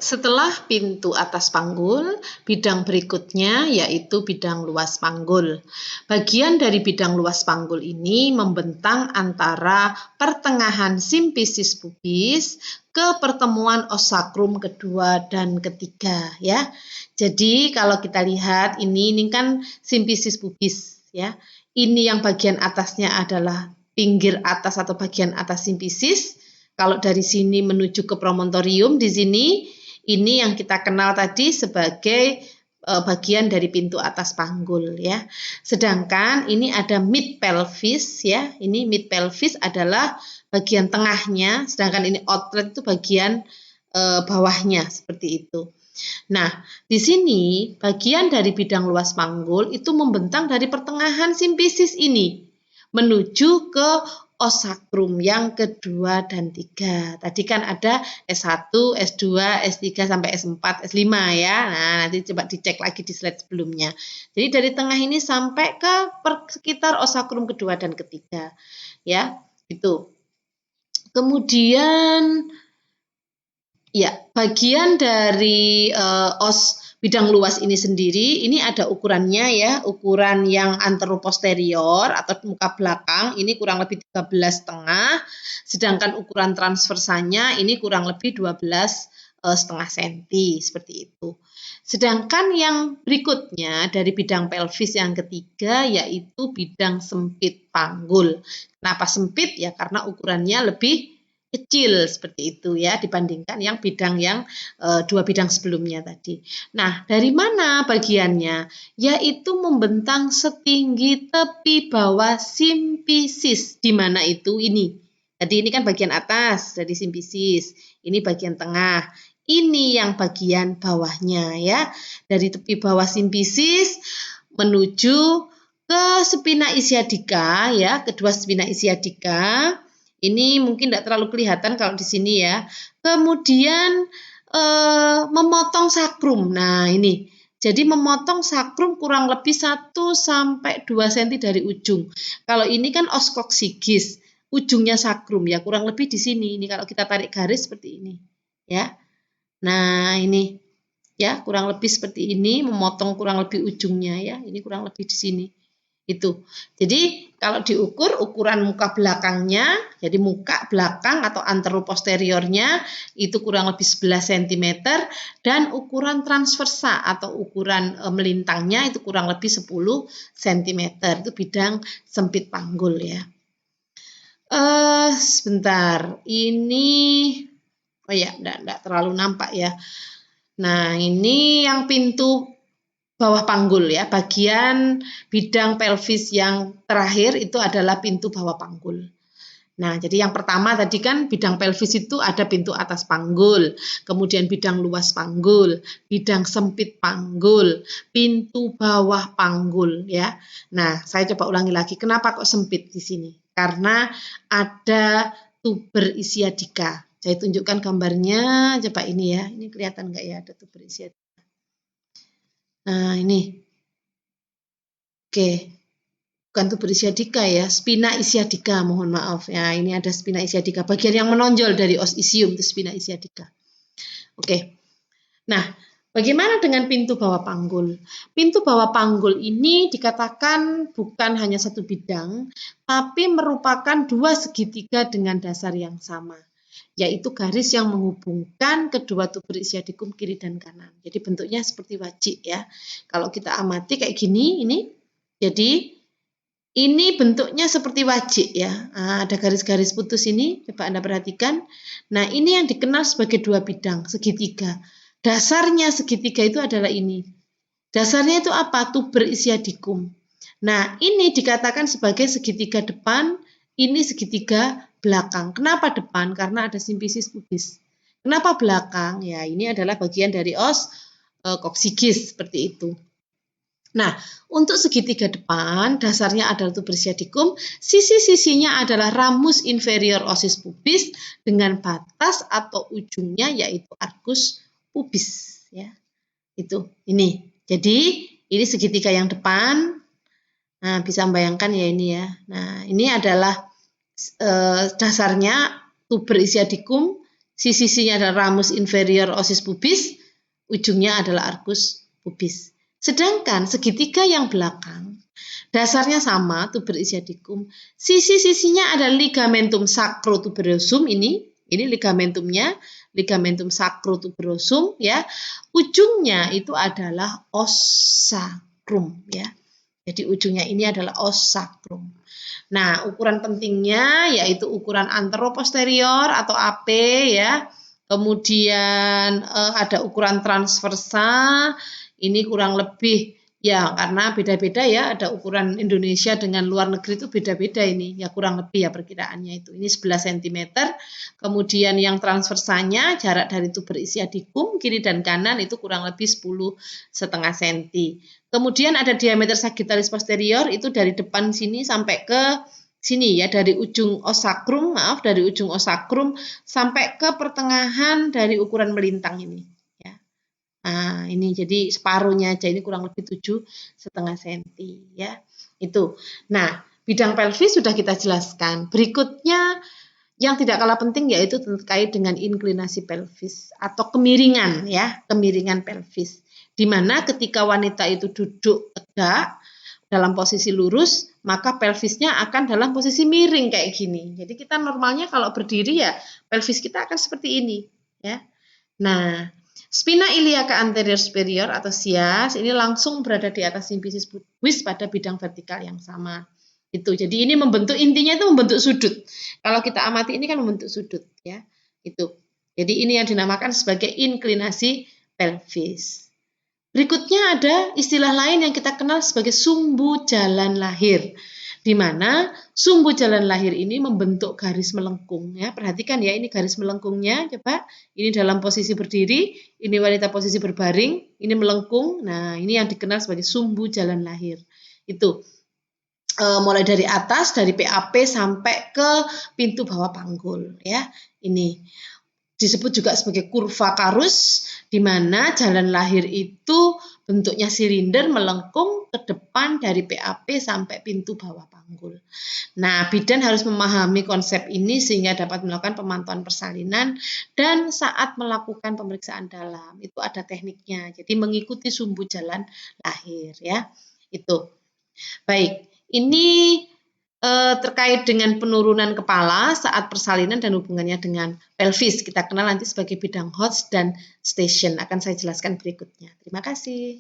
Setelah pintu atas panggul, bidang berikutnya yaitu bidang luas panggul. Bagian dari bidang luas panggul ini membentang antara pertengahan simfisis pubis ke pertemuan os sakrum kedua dan ketiga ya. Jadi kalau kita lihat ini kan simfisis pubis ya. Ini yang bagian atasnya adalah pinggir atas atau bagian atas simfisis. Kalau dari sini menuju ke promontorium di sini, ini yang kita kenal tadi sebagai bagian dari pintu atas panggul ya. Sedangkan ini ada mid pelvis ya. Ini mid pelvis adalah bagian tengahnya, sedangkan ini outlet itu bagian bawahnya seperti itu. Nah, di sini bagian dari bidang luas panggul itu membentang dari pertengahan simfisis ini menuju ke os sakrum yang kedua dan tiga. Tadi kan ada S1, S2, S3 sampai S4, S5 ya. Nah, nanti coba dicek lagi di slide sebelumnya. Jadi dari tengah ini sampai ke sekitar os sakrum kedua dan ketiga. Ya, itu. Kemudian ya, bagian dari os bidang luas ini sendiri, ini ada ukurannya ya, ukuran yang anteroposterior atau muka belakang ini kurang lebih 13,5, sedangkan ukuran transversanya ini kurang lebih 12,5 cm, seperti itu. Sedangkan yang berikutnya dari bidang pelvis yang ketiga yaitu bidang sempit panggul. Kenapa sempit? Ya karena ukurannya lebih kecil seperti itu ya dibandingkan yang bidang yang dua bidang sebelumnya tadi. Nah, dari mana bagiannya? Yaitu membentang setinggi tepi bawah simfisis. Di mana itu? Ini. Tadi ini kan bagian atas dari simfisis. Ini bagian tengah. Ini yang bagian bawahnya ya. Dari tepi bawah simfisis menuju ke spina ischiadica ya, kedua spina ischiadica. Ini mungkin tidak terlalu kelihatan kalau di sini ya. Kemudian memotong sakrum. Nah, ini. Jadi memotong sakrum kurang lebih 1 sampai 2 cm dari ujung. Kalau ini kan os koksigis, ujungnya sakrum ya, kurang lebih di sini. Ini kalau kita tarik garis seperti ini, ya. Nah, ini ya, kurang lebih seperti ini, memotong kurang lebih ujungnya ya. Ini kurang lebih di sini. Itu. Jadi kalau diukur ukuran muka belakangnya, jadi muka belakang atau anteroposteriornya itu kurang lebih 11 cm dan ukuran transversa atau ukuran melintangnya itu kurang lebih 10 cm. Itu bidang sempit panggul ya. Sebentar. Ini oh ya, enggak terlalu nampak ya. Nah, ini yang pintu bawah panggul ya, bagian bidang pelvis yang terakhir itu adalah pintu bawah panggul. Nah, jadi yang pertama tadi kan bidang pelvis itu ada pintu atas panggul, kemudian bidang luas panggul, bidang sempit panggul, pintu bawah panggul ya. Nah, saya coba ulangi lagi, kenapa kok sempit di sini? Karena ada tuber ischiadica. Saya tunjukkan gambarnya, coba ini ya, ini kelihatan nggak ya ada tuber ischiadica. Nah, ini. Oke. Bukan tuber ischiadica ya, spina ischiadica, mohon maaf. Ya, ini ada spina ischiadica. Bagian yang menonjol dari os isium itu spina ischiadica. Oke. Nah, bagaimana dengan pintu bawah panggul? Pintu bawah panggul ini dikatakan bukan hanya satu bidang, tapi merupakan dua segitiga dengan dasar yang sama, yaitu garis yang menghubungkan kedua tuber ischiadicum kiri dan kanan. Jadi bentuknya seperti wajik ya. Kalau kita amati kayak gini, ini. Jadi ini bentuknya seperti wajik ya. Nah, ada garis-garis putus ini, coba Anda perhatikan. Nah, ini yang dikenal sebagai dua bidang, segitiga. Dasarnya segitiga itu adalah ini. Dasarnya itu apa? Tuber ischiadicum. Nah, ini dikatakan sebagai segitiga depan, ini segitiga belakang. Kenapa depan? Karena ada simfisis pubis. Kenapa belakang? Ya, ini adalah bagian dari os koksigis seperti itu. Nah, untuk segitiga depan, dasarnya adalah tuber ischiadicum, sisi-sisinya adalah ramus inferior osis pubis dengan batas atau ujungnya yaitu arcus pubis. Ya, itu ini. Jadi ini segitiga yang depan. Nah, bisa membayangkan ya ini ya. Nah, ini adalah dasarnya tuber ischiadicum, sisinya adalah ramus inferior osis pubis, ujungnya adalah arcus pubis. Sedangkan segitiga yang belakang, dasarnya sama, tuber ischiadicum, sisi-sisinya ada ligamentum sacrotuberosum ini ligamentumnya, ligamentum sacrotuberosum ya. Ujungnya itu adalah os sacrum ya. Jadi ujungnya ini adalah os sacrum. Nah, ukuran pentingnya yaitu ukuran anteroposterior atau AP ya. Kemudian ada ukuran transversa. Ini kurang lebih ya karena beda-beda ya, ada ukuran Indonesia dengan luar negeri itu beda-beda ini. Ya kurang lebih ya perkiraannya itu. Ini 11 cm. Kemudian yang transversanya jarak dari tuber ischiadicum kiri dan kanan itu kurang lebih 10,5 cm. Kemudian ada diameter sagittalis posterior itu dari depan sini sampai ke sini ya, dari ujung os sacrum, dari ujung os sacrum sampai ke pertengahan dari ukuran melintang ini ya. Nah, ini jadi separuhnya aja, ini kurang lebih 7,5 cm ya. Itu. Nah, bidang pelvis sudah kita jelaskan. Berikutnya yang tidak kalah penting yaitu terkait dengan inklinasi pelvis atau kemiringan ya, kemiringan pelvis. Di mana ketika wanita itu duduk tegak dalam posisi lurus, maka pelvisnya akan dalam posisi miring kayak gini. Jadi kita normalnya kalau berdiri ya pelvis kita akan seperti ini ya. Nah, spina iliaca anterior superior atau SIAS ini langsung berada di atas simfisis pubis pada bidang vertikal yang sama. Itu. Jadi ini membentuk, intinya itu membentuk sudut. Kalau kita amati ini kan membentuk sudut ya. Itu. Jadi ini yang dinamakan sebagai inklinasi pelvis. Berikutnya ada istilah lain yang kita kenal sebagai sumbu jalan lahir, di mana sumbu jalan lahir ini membentuk garis melengkung ya. Perhatikan ya, ini garis melengkungnya, coba ini dalam posisi berdiri, ini wanita posisi berbaring, ini melengkung. Nah, ini yang dikenal sebagai sumbu jalan lahir. Itu mulai dari atas, dari PAP sampai ke pintu bawah panggul ya. Ini disebut juga sebagai kurva karus, di mana jalan lahir itu bentuknya silinder melengkung ke depan dari PAP sampai pintu bawah panggul. Nah, bidan harus memahami konsep ini sehingga dapat melakukan pemantauan persalinan dan saat melakukan pemeriksaan dalam itu ada tekniknya. Jadi mengikuti sumbu jalan lahir ya. Itu. Baik, ini terkait dengan penurunan kepala saat persalinan dan hubungannya dengan pelvis. Kita kenal nanti sebagai bidang Hodge dan Station. Akan saya jelaskan berikutnya. Terima kasih.